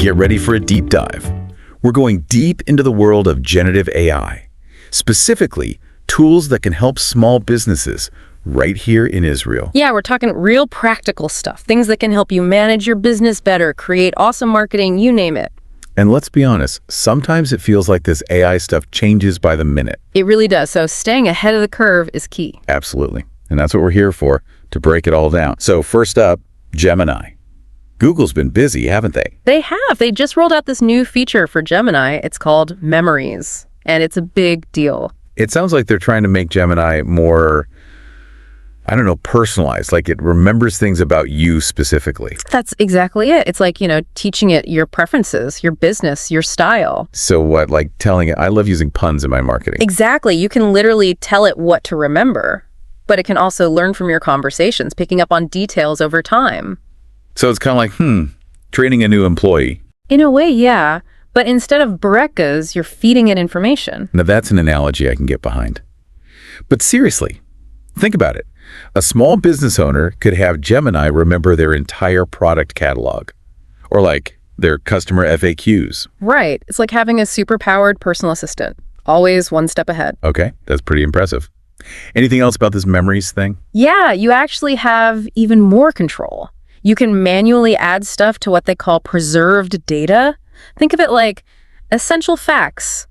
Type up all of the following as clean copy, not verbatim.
Get ready for a deep dive. We're going deep into the world of generative AI, specifically tools that can help small businesses right here in Israel. Yeah, we're talking real practical stuff, things that can help you manage your business better, create awesome marketing, you name it. And let's be honest, sometimes it feels like this AI stuff changes by the minute. It really does, so staying ahead of the curve is key. Absolutely. And that's what we're here for, to break it all down. So first up, Gemini. Google's been busy, haven't they? They have. They just rolled out this new feature for Gemini. It's called Memories, and it's a big deal. It sounds like they're trying to make Gemini more, I don't know, personalized, like it remembers things about you specifically. That's exactly it. It's like, teaching it your preferences, your business, your style. So what, like telling it, I love using puns in my marketing. Exactly. You can literally tell it what to remember, but it can also learn from your conversations, picking up on details over time. So it's kind of like, training a new employee. In a way, yeah. But instead of Brekas, you're feeding it information. Now that's an analogy I can get behind. But seriously, think about it. A small business owner could have Gemini remember their entire product catalog, or like their customer FAQs. Right. It's like having a superpowered personal assistant, always one step ahead. Okay, that's pretty impressive. Anything else about this memories thing? Yeah, you actually have even more control. You can manually add stuff to what they call preserved data. Think of it like essential facts,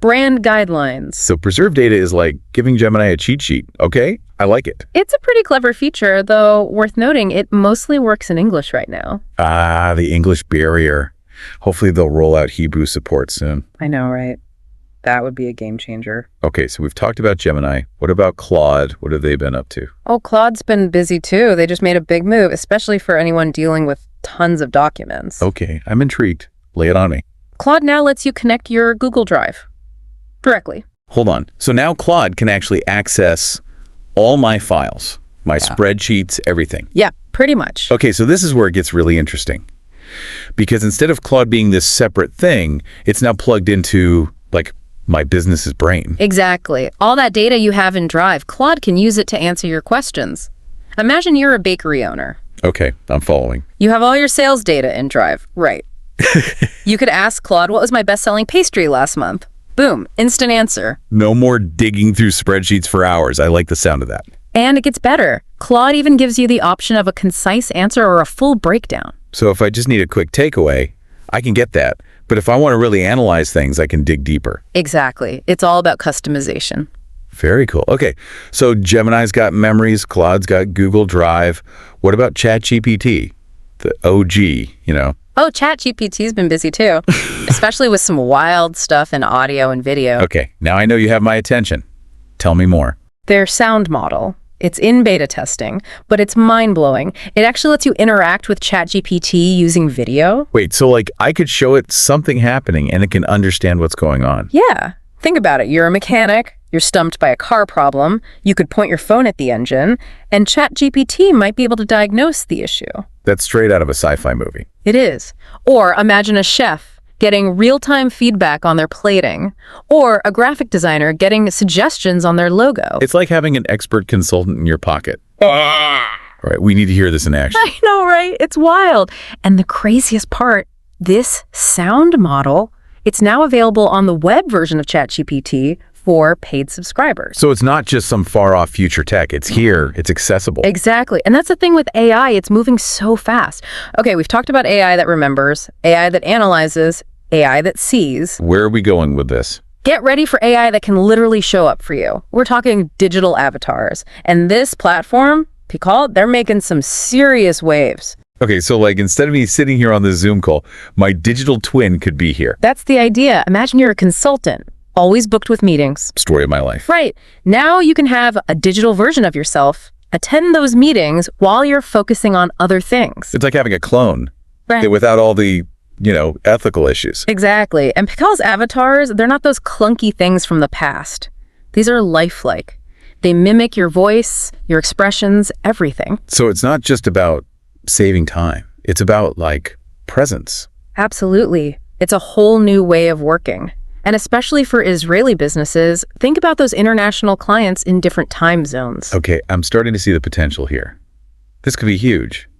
brand guidelines. So preserved data is like giving Gemini a cheat sheet, okay? I like it. It's a pretty clever feature, though worth noting, it mostly works in English right now. Ah, the English barrier. Hopefully they'll roll out Hebrew support soon. I know, right? That would be a game changer. Okay, so we've talked about Gemini. What about Claude? What have they been up to? Oh, Claude's been busy too. They just made a big move, especially for anyone dealing with tons of documents. Okay, I'm intrigued. Lay it on me. Claude now lets you connect your Google Drive directly. Hold on. So now Claude can actually access all my files, my spreadsheets, everything. Yeah, pretty much. Okay, so this is where it gets really interesting. Because instead of Claude being this separate thing, it's now plugged into, like, my business's brain. Exactly. All that data you have in Drive, Claude can use it to answer your questions. Imagine you're a bakery owner. Okay, I'm following. You have all your sales data in Drive. Right. You could ask Claude, what was my best-selling pastry last month? Boom, instant answer. No more digging through spreadsheets for hours. I like the sound of that. And it gets better. Claude even gives you the option of a concise answer or a full breakdown. So if I just need a quick takeaway, I can get that. But if I want to really analyze things, I can dig deeper. Exactly. It's all about customization. Very cool. Okay, so Gemini's got memories, Claude's got Google Drive. What about ChatGPT? The OG, Oh, ChatGPT's been busy too, especially with some wild stuff in audio and video. Okay, now I know you have my attention. Tell me more. Their sound model. It's in beta testing, but it's mind-blowing. It actually lets you interact with ChatGPT using video. Wait, so like I could show it something happening and it can understand what's going on? Yeah. Think about it. You're a mechanic, you're stumped by a car problem, you could point your phone at the engine, and ChatGPT might be able to diagnose the issue. That's straight out of a sci-fi movie. It is. Or imagine a chef getting real-time feedback on their plating, or a graphic designer getting suggestions on their logo. It's like having an expert consultant in your pocket. All right, we need to hear this in action. I know, right? It's wild. And the craziest part, this sound model, it's now available on the web version of ChatGPT for paid subscribers. So it's not just some far-off future tech. It's here. It's accessible. Exactly. And that's the thing with AI. It's moving so fast. Okay, we've talked about AI that remembers, AI that analyzes, AI that sees. Where are we going with this? Get ready for AI that can literally show up for you. We're talking digital avatars. And this platform, Picard, they're making some serious waves. Okay, so like instead of me sitting here on this Zoom call, my digital twin could be here. That's the idea. Imagine you're a consultant, always booked with meetings. Story of my life. Right. Now you can have a digital version of yourself, attend those meetings while you're focusing on other things. It's like having a clone, Right. without all the, ethical issues. Exactly. And Picard's avatars, they're not those clunky things from the past. These are lifelike. They mimic your voice, your expressions, everything. So it's not just about saving time. It's about, like, presence. Absolutely. It's a whole new way of working. And especially for Israeli businesses, think about those international clients in different time zones. Okay, I'm starting to see the potential here. This could be huge.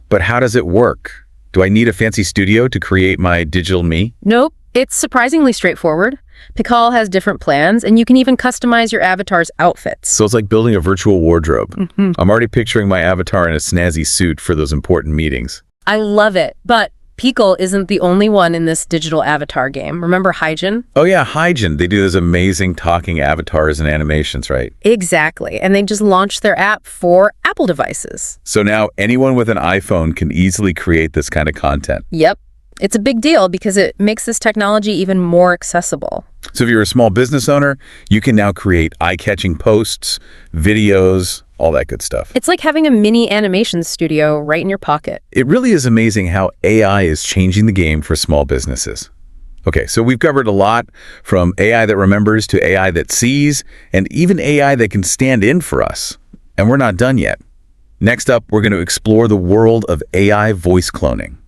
But how does it work? Do I need a fancy studio to create my digital me? Nope, it's surprisingly straightforward. Pikal has different plans, and you can even customize your avatar's outfits. So it's like building a virtual wardrobe. I'm already picturing my avatar in a snazzy suit for those important meetings. I love it, but Pikal isn't the only one in this digital avatar game. Remember Hygen? Oh yeah, Hygen. They do those amazing talking avatars and animations, right? Exactly, and they just launched their app for Apple devices. So now anyone with an iPhone can easily create this kind of content. Yep. It's a big deal because it makes this technology even more accessible. So if you're a small business owner, you can now create eye-catching posts, videos, all that good stuff. It's like having a mini animation studio right in your pocket. It really is amazing how AI is changing the game for small businesses. Okay, so we've covered a lot, from AI that remembers to AI that sees, and even AI that can stand in for us. And we're not done yet. Next up, we're going to explore the world of AI voice cloning.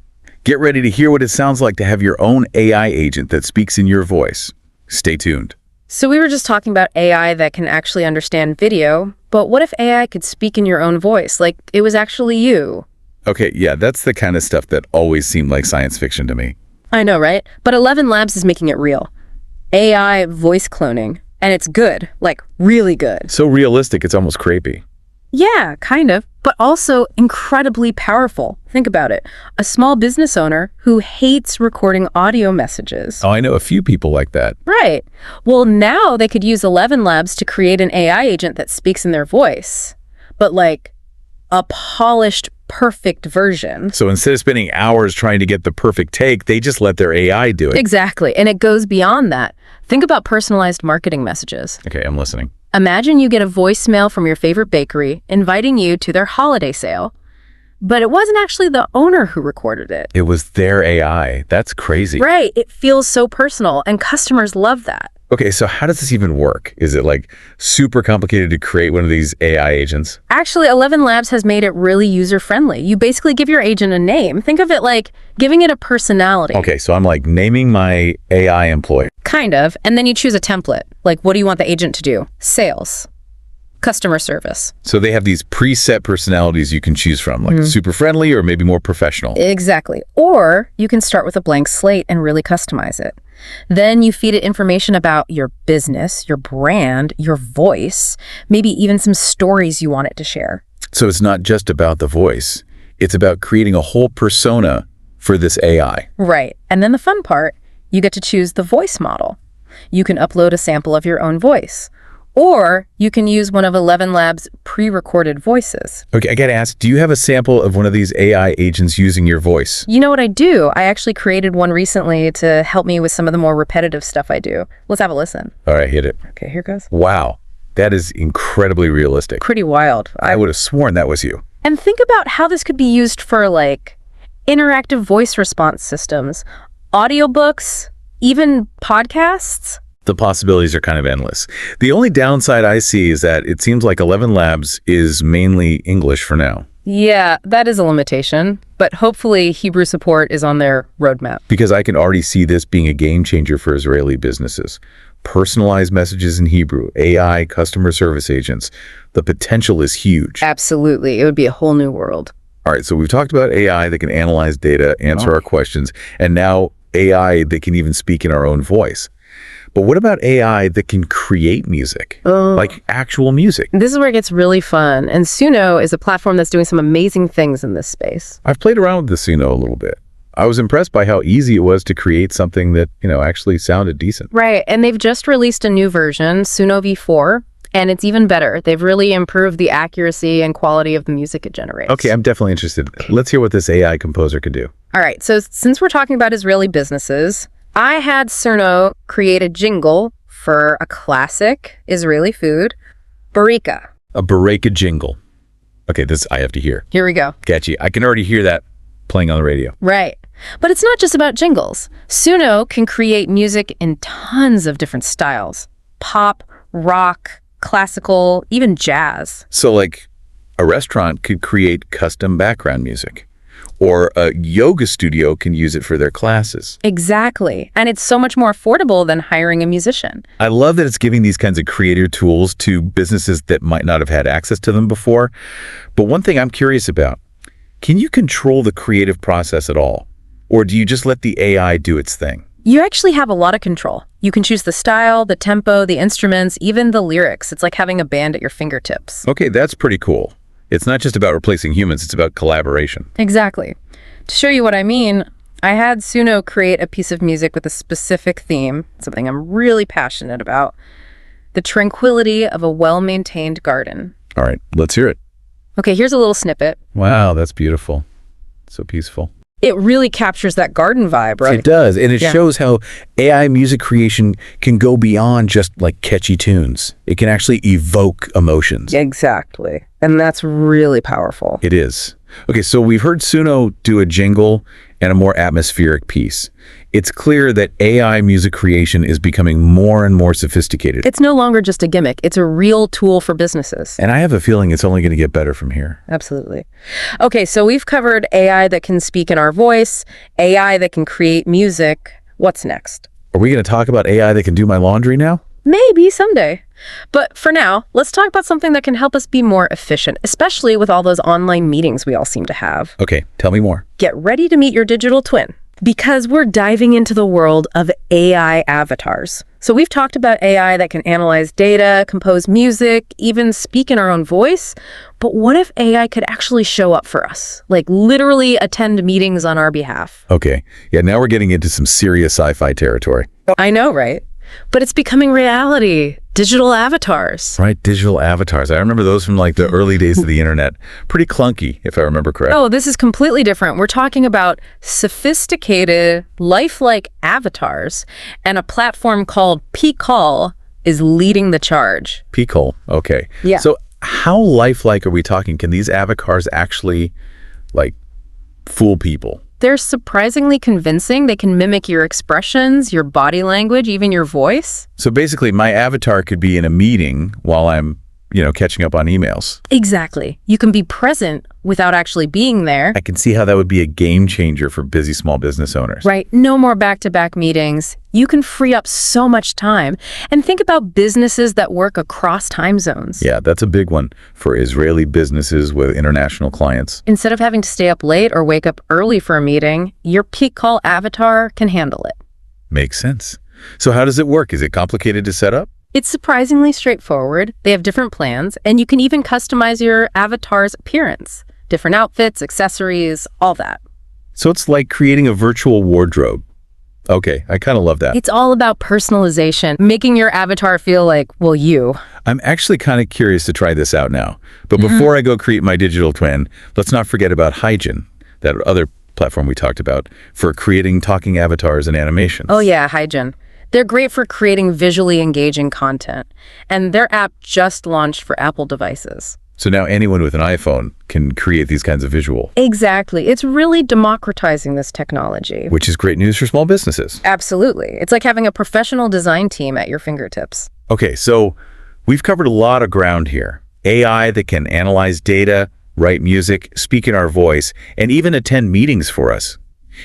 Get ready to hear what it sounds like to have your own AI agent that speaks in your voice. Stay tuned. So we were just talking about AI that can actually understand video, but what if AI could speak in your own voice, like it was actually you? Okay, yeah, that's the kind of stuff that always seemed like science fiction to me. I know, right? But 11 Labs is making it real. AI voice cloning, and it's good, like really good. So realistic, it's almost creepy. Yeah, kind of, but also incredibly powerful. Think about it. A small business owner who hates recording audio messages. Oh, I know a few people like that. Right. Well, now they could use 11 Labs to create an AI agent that speaks in their voice, but like a polished, perfect version. So instead of spending hours trying to get the perfect take, they just let their AI do it. Exactly, and it goes beyond that. Think about personalized marketing messages. Okay, I'm listening. Imagine you get a voicemail from your favorite bakery inviting you to their holiday sale, but it wasn't actually the owner who recorded it. It was their AI. That's crazy. Right. It feels so personal, and customers love that. Okay, so how does this even work? Is it like super complicated to create one of these AI agents? Actually, 11 Labs has made it really user-friendly. You basically give your agent a name. Think of it like giving it a personality. Okay, so I'm like naming my AI employee. Kind of, and then you choose a template. Like, what do you want the agent to do? Sales. Customer service. So they have these preset personalities you can choose from, like super friendly or maybe more professional. Exactly. Or you can start with a blank slate and really customize it. Then you feed it information about your business, your brand, your voice, maybe even some stories you want it to share. So it's not just about the voice. It's about creating a whole persona for this AI. Right. And then the fun part, you get to choose the voice model. You can upload a sample of your own voice. Or you can use one of 11 Labs' pre-recorded voices. Okay, I gotta ask, do you have a sample of one of these AI agents using your voice? You know what I do? I actually created one recently to help me with some of the more repetitive stuff I do. Let's have a listen. All right, hit it. Okay, here goes. Wow, that is incredibly realistic. Pretty wild. I would have sworn that was you. And think about how this could be used for, like, interactive voice response systems, audiobooks, even podcasts. The possibilities are kind of endless. The only downside I see is that it seems like 11 Labs is mainly English for now. Yeah, that is a limitation, but hopefully Hebrew support is on their roadmap. Because I can already see this being a game changer for Israeli businesses. Personalized messages in Hebrew, AI, customer service agents. The potential is huge. Absolutely. It would be a whole new world. All right, so we've talked about AI that can analyze data, answer our questions, and now AI that can even speak in our own voice. But what about AI that can create music, like actual music? This is where it gets really fun. And Suno is a platform that's doing some amazing things in this space. I've played around with the Suno a little bit. I was impressed by how easy it was to create something that, actually sounded decent. Right. And they've just released a new version, Suno V4, and it's even better. They've really improved the accuracy and quality of the music it generates. Okay, I'm definitely interested. Let's hear what this AI composer could do. All right. So since we're talking about Israeli businesses, I had Suno create a jingle for a classic Israeli food, barika. A barika jingle. Okay, this I have to hear. Here we go. Catchy. I can already hear that playing on the radio. Right. But it's not just about jingles. Suno can create music in tons of different styles. Pop, rock, classical, even jazz. So like a restaurant could create custom background music. Or a yoga studio can use it for their classes. Exactly. And it's so much more affordable than hiring a musician. I love that it's giving these kinds of creator tools to businesses that might not have had access to them before. But one thing I'm curious about, Can you control the creative process at all? Or do you just let the AI do its thing? You actually have a lot of control. You can choose the style, the tempo, the instruments, even the lyrics. It's like having a band at your fingertips. Okay, that's pretty cool. It's not just about replacing humans, it's about collaboration. Exactly. To show you what I mean, I had Suno create a piece of music with a specific theme, something I'm really passionate about, the tranquility of a well-maintained garden. All right, let's hear it. Okay, here's a little snippet. Wow, that's beautiful. So peaceful. It really captures that garden vibe, right? It does, and it Yeah. shows how AI music creation can go beyond just like catchy tunes. It can actually evoke emotions. Exactly. And that's really powerful. It is. Okay, so we've heard Suno do a jingle and a more atmospheric piece. It's clear that AI music creation is becoming more and more sophisticated. It's no longer just a gimmick. It's a real tool for businesses. And I have a feeling it's only going to get better from here. Absolutely. Okay, so we've covered AI that can speak in our voice, AI that can create music. What's next? Are we going to talk about AI that can do my laundry now? Maybe someday. But for now, let's talk about something that can help us be more efficient, especially with all those online meetings we all seem to have. Okay, tell me more. Get ready to meet your digital twin, because we're diving into the world of AI avatars. So we've talked about AI that can analyze data, compose music, even speak in our own voice. But what if AI could actually show up for us? Like literally attend meetings on our behalf? Okay, yeah, now we're getting into some serious sci-fi territory. I know, right? But it's becoming reality. Digital avatars. Right, digital avatars. I remember those from like the early days of the internet. Pretty clunky, if I remember correctly. Oh, this is completely different. We're talking about sophisticated, lifelike avatars, and a platform called P-Call is leading the charge. P-Call, okay. Yeah. So how lifelike are we talking? Can these avatars actually, like, fool people? They're surprisingly convincing. They can mimic your expressions, your body language, even your voice. So basically, my avatar could be in a meeting while I'm, catching up on emails. Exactly. You can be present without actually being there. I can see how that would be a game changer for busy small business owners. Right. No more back-to-back meetings. You can free up so much time. And think about businesses that work across time zones. Yeah, that's a big one for Israeli businesses with international clients. Instead of having to stay up late or wake up early for a meeting, your peak call avatar can handle it. Makes sense. So how does it work? Is it complicated to set up? It's surprisingly straightforward. They have different plans, and you can even customize your avatar's appearance. Different outfits, accessories, all that. So it's like creating a virtual wardrobe. Okay, I kind of love that. It's all about personalization, making your avatar feel like, well, you. I'm actually kind of curious to try this out now. But before I go create my digital twin, let's not forget about Hygen, that other platform we talked about, for creating talking avatars and animations. Oh yeah, Hygen. They're great for creating visually engaging content. And their app just launched for Apple devices. So now anyone with an iPhone can create these kinds of visual. Exactly. It's really democratizing this technology. Which is great news for small businesses. Absolutely. It's like having a professional design team at your fingertips. Okay, so we've covered a lot of ground here. AI that can analyze data, write music, speak in our voice, and even attend meetings for us.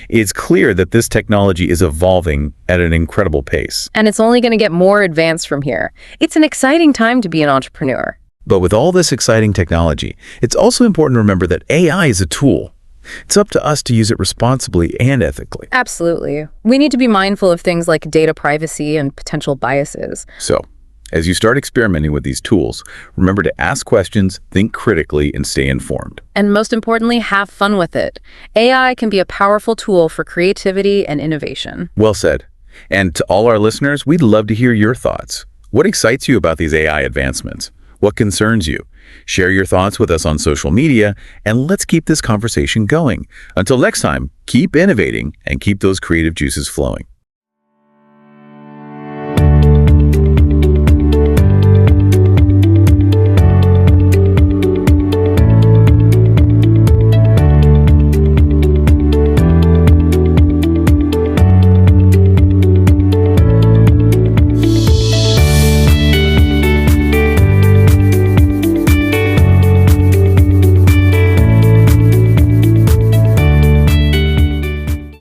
It's clear that this technology is evolving at an incredible pace. And it's only going to get more advanced from here. It's an exciting time to be an entrepreneur. But with all this exciting technology, it's also important to remember that AI is a tool. It's up to us to use it responsibly and ethically. Absolutely. We need to be mindful of things like data privacy and potential biases. So, as you start experimenting with these tools, remember to ask questions, think critically, and stay informed. And most importantly, have fun with it. AI can be a powerful tool for creativity and innovation. Well said. And to all our listeners, we'd love to hear your thoughts. What excites you about these AI advancements? What concerns you? Share your thoughts with us on social media, and let's keep this conversation going. Until next time, keep innovating and keep those creative juices flowing.